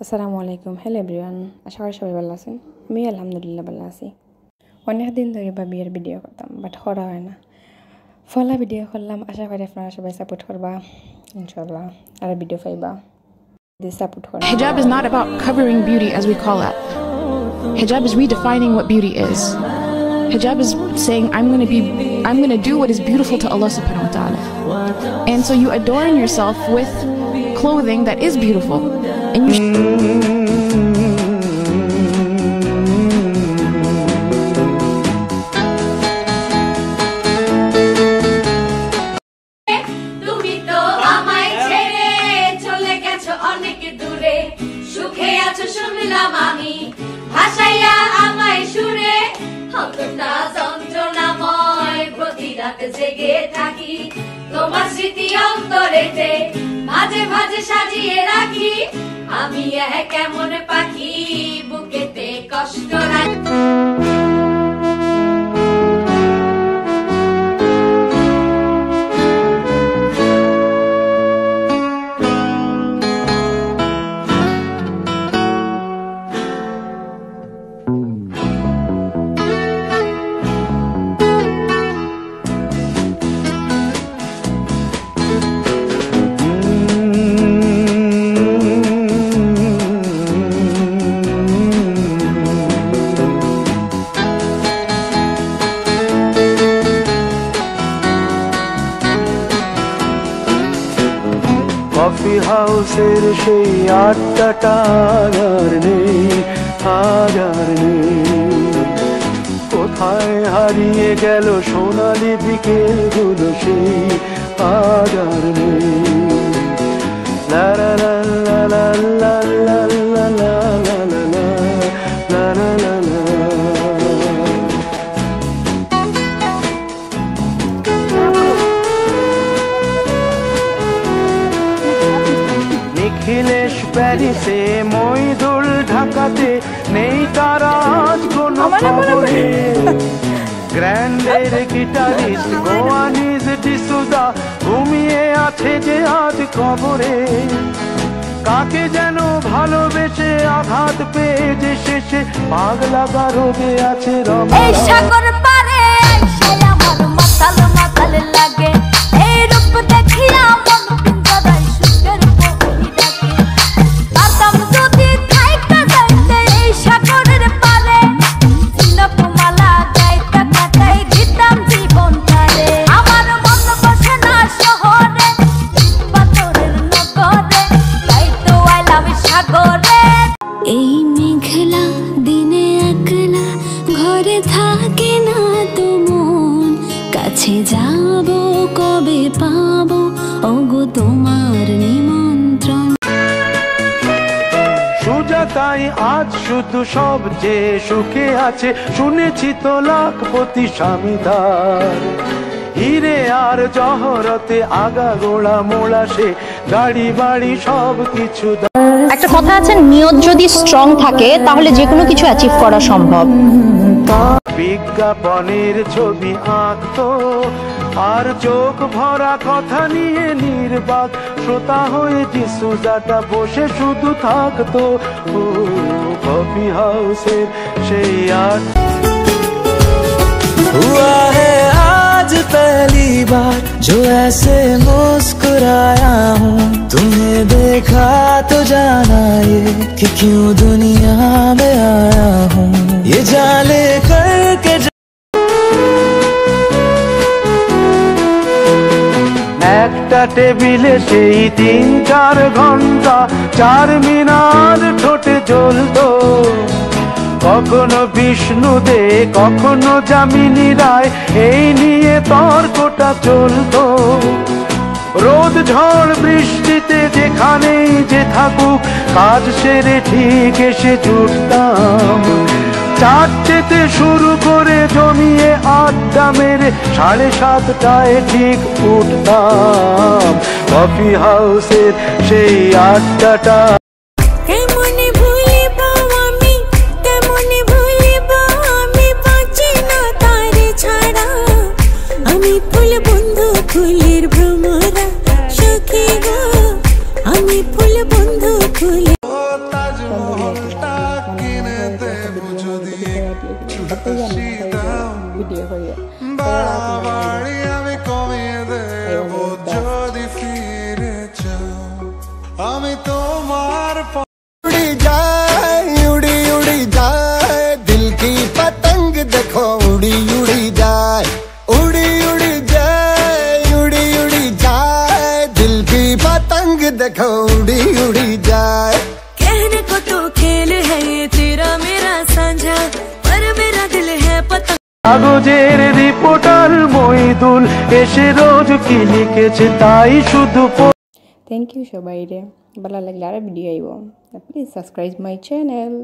আসসালামু আলাইকুম। Hello everyone, আশা করি সবাই ভালো আছেন। আমি আলহামদুলিল্লাহ ভালো আছি। অনেক দিন ধরে বা বিয়ের ভিডিও করতাম, বাট করা হয় না। ফলা ভিডিও করলাম, আশা করি আপনারা সবাই সাপোর্ট করবা ইনশাল্লাহ, আর ভিডিও পাইবা সাপোর্ট করবা। Hijab is not about covering beauty as we call it. Hijab is redefining what beauty is. Hijab is saying I'm going to do what is beautiful to Allah subhanahu wa ta'ala. And so you adorn yourself with clothing that is beautiful. And you জেগে থাকি তোমার স্মৃতি অন্তরেতে মাঝে মাঝে সাজিয়ে রাখি আমি কেমন পাখি বুকেতে কষ্ট রাখি। কফি হাউসের সেই আড্ডাটা আর নেই, আজ আর নেই। কোথায় হারিয়ে গেল সোনালি বিকেলগুলো সেই আজ আর নেই। লা লা লা লা লা লা লা লা লা লা লা লা লা লা। নিখিলেশ প্যারিসে, মইদুল ঢাকাতে, নেই তারা আজ কোনো খবরে। গ্র্যান্ডের গিটারিস্ট গোয়ানিজ ডিসুজা ঘুমিয়ে আছে যে আজ কবরে। কাকে যেন ভালোবেসে আঘাত পেয়ে যে শেষে পাগলা রোগে আছে রমা। এই সাগর পারে আমার মাতাল মাতাল লাগে, এই রূপ দেখিয়া মন পিঞ্জরায় সুখের বহি ডাকে। পাতাম যদি থাইকা যাইতে এই সাগরের পারে, নকমালা গাইতে কাটাই দিতাম জীবনটারে। আমার মন বসে না শহরে, পাথরের নগরে, তাই তো আইলাম সাগরে। এই মেঘলা দিনে একলা ঘরে থাকে না তো মন, কাছে যাব কবে পাবো ওগো তোমার নিমন্ত্রণ। সুজাতাই আজ শুধু সব যে সুখে আছে, শুনেছি তো লাখপতি স্বামীদার। হিরে আর জহরতে আগা গোড়া মোড়া সে, গাড়ি বাড়ি সব কিছু। একটা কথা আছে, নিয়ত যদি স্ট্রং থাকে তাহলে যে কোনো কিছু অ্যাচিভ করা সম্ভব। বিজ্ঞাপনের ছবি আঁকতো আর চোখ ভরা কথা নিয়ে নির্বাক শ্রোতা হয়ে ডিসুজাটা বসে শুধু থাকতো। ও কফি হাউসের সেই हुआ है आज पहली बार जो ऐसे मुस्कुराया हूँ। तुम्हें देखा तो जाना ये कि क्यों दुनिया में आया हूँ। ये जाने करके একটা টেবিলে সেই 3-4 ঘন্টা চার মিনার ঠোঁটে জ্বলতো। কখনো বিষ্ণু দে, কখনো যামিনী রায়, এই নিয়ে তর্কটা চলতো। রোদ ঝড় বৃষ্টিতে যেখানেই যে থাকুক, কাজ সেরে ঠিক এসে জুটতাম। 4টেতে শুরু করে জমিয়ে আড্ডা মেরে 7:30টায় ঠিক উঠতাম। কফি হাউসের সেই আড্ডাটা ফুল বন্ধু ফুলে বাড়াবাড়ি আমি কমিয়ে দেব যদি ফিরে যাও আমি তোমার उड़ी उड़ी जाए दिल की पतंग देखो उड़ी उड़ी जाए उड़ी उड़ी जाए दिल की पतंग देखो उड़ी उड़ी जाए कहने को तो खेल है ये तेरा मेरा साझा पर मेरा दिल है पतंग কাগজের রিপোর্টার মইদুল এসে রোজ কি লিখেছে তাই শুধু থ্যাংক ইউ সবাই রে ভালো লাগলে আর ভিডিও আইব প্লিজ সাবস্ক্রাইব মাই চ্যানেল